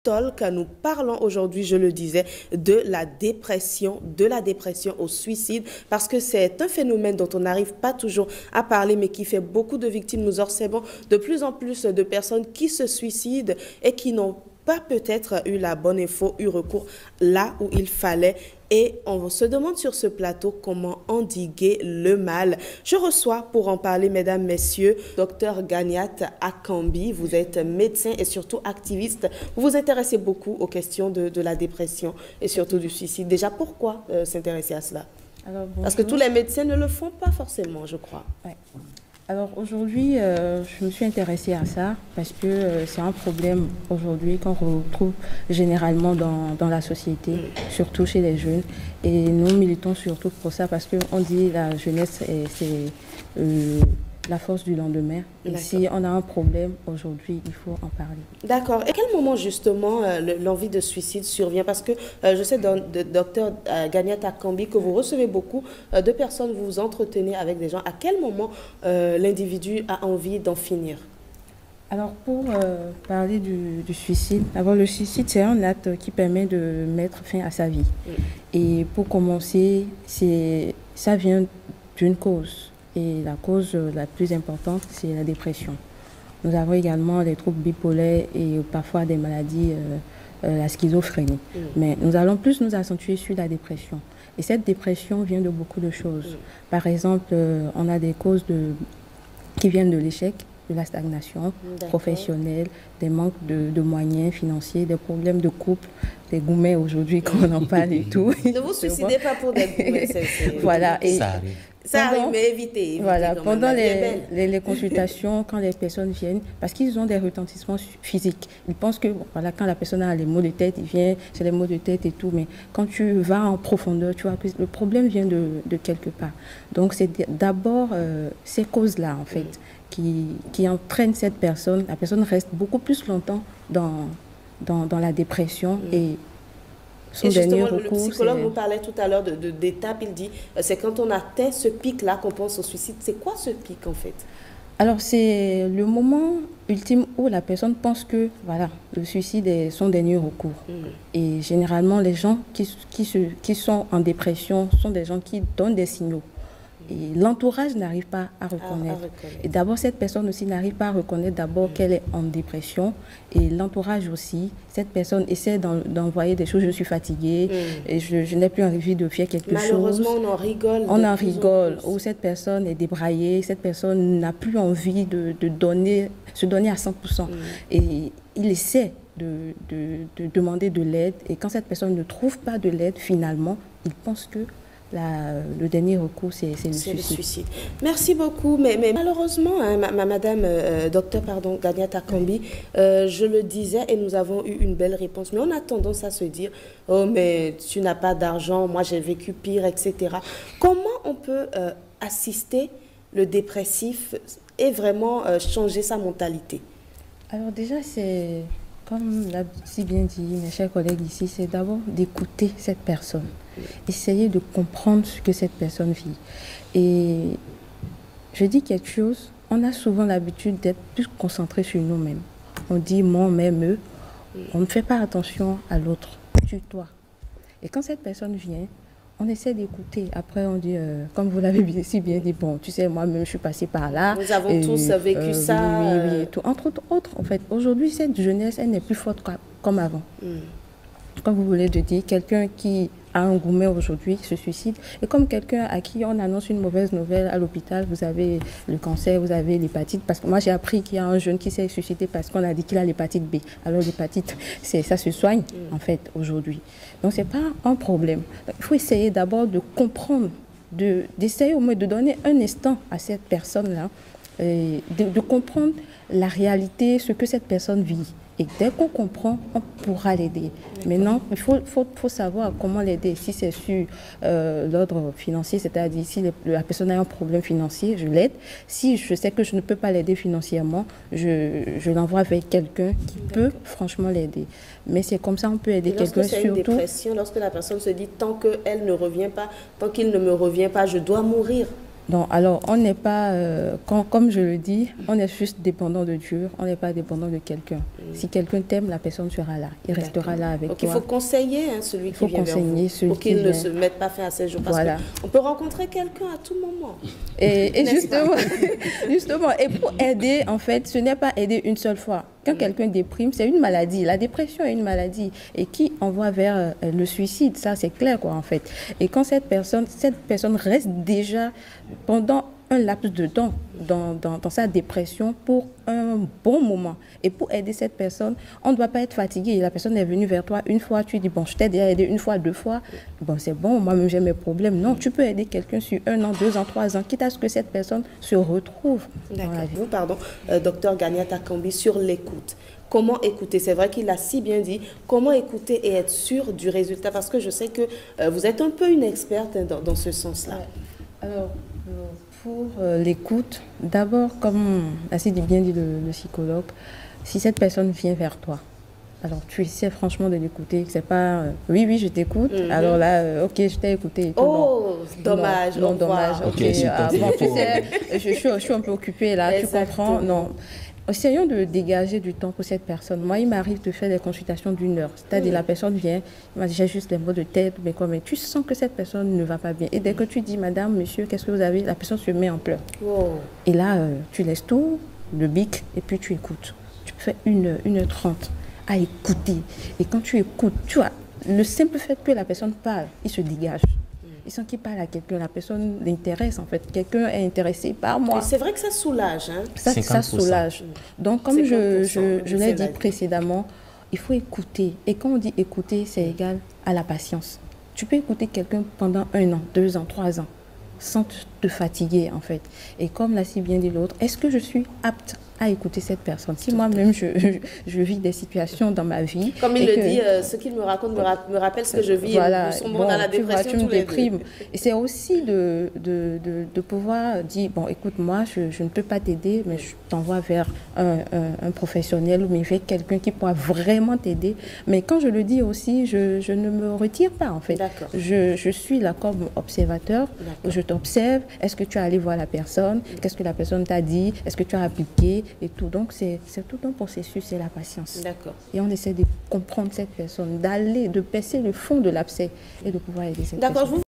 Talk, nous parlons aujourd'hui, je le disais, de la dépression au suicide, parce que c'est un phénomène dont on n'arrive pas toujours à parler, mais qui fait beaucoup de victimes. Nous observons de plus en plus de personnes qui se suicident et qui n'ont pas peut-être eu la bonne info, eu recours là où il fallait. Et on se demande sur ce plateau comment endiguer le mal. Je reçois pour en parler, mesdames, messieurs, Dr Ganiat Akambi. Vous êtes médecin et surtout activiste. Vous vous intéressez beaucoup aux questions de la dépression et surtout du suicide. Déjà, pourquoi s'intéresser à cela? Alors, parce que tous les médecins ne le font pas forcément, je crois. Ouais. Alors aujourd'hui, je me suis intéressée à ça parce que c'est un problème aujourd'hui qu'on retrouve généralement dans la société, surtout chez les jeunes. Et nous militons surtout pour ça parce qu'on dit la jeunesse, c'est la force du lendemain. Et si on a un problème aujourd'hui, il faut en parler. D'accord. Et à quel moment justement l'envie de suicide survient? Parce que je sais, docteur Ganiat Akambi, que vous recevez beaucoup de personnes, vous vous entretenez avec des gens. À quel moment l'individu a envie d'en finir? Alors pour parler du suicide, d'abord le suicide c'est un acte qui permet de mettre fin à sa vie. Et pour commencer, ça vient d'une cause. Et la cause la plus importante, c'est la dépression. Nous avons également les troubles bipolaires et parfois des maladies, la schizophrénie. Mais nous allons plus nous accentuer sur la dépression. Et cette dépression vient de beaucoup de choses. Par exemple, on a des causes qui viennent de l'échec, de la stagnation professionnelle, des manques de moyens financiers, des problèmes de couple, des gourmets aujourd'hui, qu'on en parle et tout. Ne vous suicidez pas pour des gourmets. Voilà. Et ça arrive, mais évitez voilà, pendant les consultations, quand les personnes viennent, parce qu'ils ont des retentissements physiques, ils pensent que voilà, quand la personne a les maux de tête, il vient, c'est les maux de tête et tout, mais quand tu vas en profondeur, tu vois que le problème vient de quelque part. Donc c'est d'abord ces causes-là, en fait, qui entraînent cette personne. La personne reste beaucoup plus longtemps dans la dépression et et justement, le psychologue nous parlait tout à l'heure d'étapes. Il dit c'est quand on atteint ce pic-là qu'on pense au suicide. C'est quoi ce pic en fait? Alors c'est le moment ultime où la personne pense que voilà, le suicide est son dernier recours. Et généralement, les gens qui sont en dépression sont des gens qui donnent des signaux. Et l'entourage n'arrive pas à reconnaître. Et d'abord, cette personne aussi n'arrive pas à reconnaître d'abord qu'elle est en dépression. Et l'entourage aussi, cette personne essaie d'envoyer des choses. Je suis fatiguée, et je n'ai plus envie de faire quelque chose. Malheureusement, on en rigole. On en rigole. Ou cette personne est débraillée, cette personne n'a plus envie de se donner à 100%. Et il essaie de demander de l'aide. Et quand cette personne ne trouve pas de l'aide, finalement, il pense que le dernier recours, c'est le suicide. Merci beaucoup. Mais malheureusement, hein, madame, docteur Ganiat Akambi, je le disais et nous avons eu une belle réponse. Mais on a tendance à se dire, oh mais tu n'as pas d'argent, moi j'ai vécu pire, etc. Comment on peut assister le dépressif et vraiment changer sa mentalité? Alors déjà, c'est, comme l'a si bien dit mes chers collègues ici, c'est d'abord d'écouter cette personne. Essayer de comprendre ce que cette personne vit. Et je dis quelque chose, on a souvent l'habitude d'être plus concentré sur nous-mêmes. On dit moi, même eux. On ne fait pas attention à l'autre, sur toi. Et quand cette personne vient, on essaie d'écouter. Après, on dit, comme vous l'avez si bien dit, bon, tu sais, moi-même, je suis passée par là. Nous avons tous vécu ça. Oui, tout. Entre autres, en fait, aujourd'hui, cette jeunesse, elle n'est plus forte comme avant. Comme vous voulez le dire, quelqu'un qui a un gourmet aujourd'hui se suicide. Et comme quelqu'un à qui on annonce une mauvaise nouvelle à l'hôpital, vous avez le cancer, vous avez l'hépatite. Parce que moi, j'ai appris qu'il y a un jeune qui s'est suicidé parce qu'on a dit qu'il a l'hépatite B. Alors l'hépatite, ça se soigne, en fait, aujourd'hui. Donc, ce n'est pas un problème. Il faut essayer d'abord de comprendre, d'essayer au moins de donner un instant à cette personne-là, de comprendre la réalité, ce que cette personne vit. Et dès qu'on comprend, on pourra l'aider. Maintenant, il faut savoir comment l'aider. Si c'est sur l'ordre financier, c'est-à-dire si la personne a un problème financier, je l'aide. Si je sais que je ne peux pas l'aider financièrement, je l'envoie avec quelqu'un qui peut franchement l'aider. Mais c'est comme ça on peut aider quelqu'un surtout. Lorsque c'est une dépression, lorsque la personne se dit tant qu'elle ne revient pas, tant qu'il ne me revient pas, je dois mourir. Non, alors on n'est pas, comme je le dis, on est juste dépendant de Dieu, on n'est pas dépendant de quelqu'un. Si quelqu'un t'aime, la personne sera là, il restera là avec donc, toi. il faut conseiller celui qui vient vers vous pour qu'il ne se mette pas fin à ses jours. Parce qu'on peut rencontrer quelqu'un à tout moment. Et justement, et pour aider, en fait, ce n'est pas aider une seule fois. Quand quelqu'un déprime, c'est une maladie. La dépression est une maladie et qui envoie vers le suicide, ça c'est clair quoi en fait. Et quand cette personne reste déjà pendant un laps de temps dans sa dépression pour un bon moment. Et pour aider cette personne, on ne doit pas être fatigué. La personne est venue vers toi une fois, tu dis, bon, je t'ai déjà aidé une fois, deux fois, bon, c'est bon, moi-même j'ai mes problèmes. Non, tu peux aider quelqu'un sur 1 an, 2 ans, 3 ans, quitte à ce que cette personne se retrouve dans la vie. Vous, docteur Ganiata Kambi, sur l'écoute. Comment écouter? C'est vrai qu'il a si bien dit. Comment écouter et être sûr du résultat? Parce que je sais que vous êtes un peu une experte dans ce sens-là. Ouais. Alors, pour l'écoute, d'abord, comme a si bien dit le psychologue, si cette personne vient vers toi, alors tu essaies franchement de l'écouter, c'est pas oui, je t'écoute, alors là, ok, je t'ai écouté. Et tout, dommage, non, dommage, ok, bon, tu sais, je suis un peu occupée là, exactement. Tu comprends, non. Essayons de dégager du temps pour cette personne. Moi, il m'arrive de faire des consultations d'1 heure. C'est-à-dire, la personne vient, j'ai juste les maux de tête, mais tu sens que cette personne ne va pas bien. Et dès que tu dis, madame, monsieur, qu'est-ce que vous avez? La personne se met en pleurs. Et là, tu laisses tout, le bic, et puis tu écoutes. Tu peux faire 1h30 à écouter. Et quand tu écoutes, tu vois, le simple fait que la personne parle, il se dégage. Il sent qu'il parle à quelqu'un, la personne l'intéresse en fait. Quelqu'un est intéressé par moi. C'est vrai que ça soulage. Hein? Ça soulage. Donc, comme je l'ai dit précédemment, il faut écouter. Et quand on dit écouter, c'est égal à la patience. Tu peux écouter quelqu'un pendant 1 an, 2 ans, 3 ans, sans te fatiguer en fait. Et comme l'a si bien dit l'autre, est-ce que je suis apte à écouter cette personne? Si moi-même je vis des situations dans ma vie. Comme il le dit, ce qu'il me raconte me rappelle ce que je vis. Voilà, nous sommes dans la dépression. Tu me déprimes. Et c'est aussi de pouvoir dire, bon, écoute, moi, je ne peux pas t'aider, mais je t'envoie vers un professionnel ou vers quelqu'un qui pourra vraiment t'aider. Mais quand je le dis aussi, je ne me retire pas, en fait. Je suis là comme observateur. Je t'observe. Est-ce que tu es allé voir la personne? Qu'est-ce que la personne t'a dit? Est-ce que tu as appliqué? Et tout. Donc, c'est tout un processus, c'est la patience. D'accord. Et on essaie de comprendre cette personne, de percer le fond de l'abcès et de pouvoir aider cette personne. D'accord.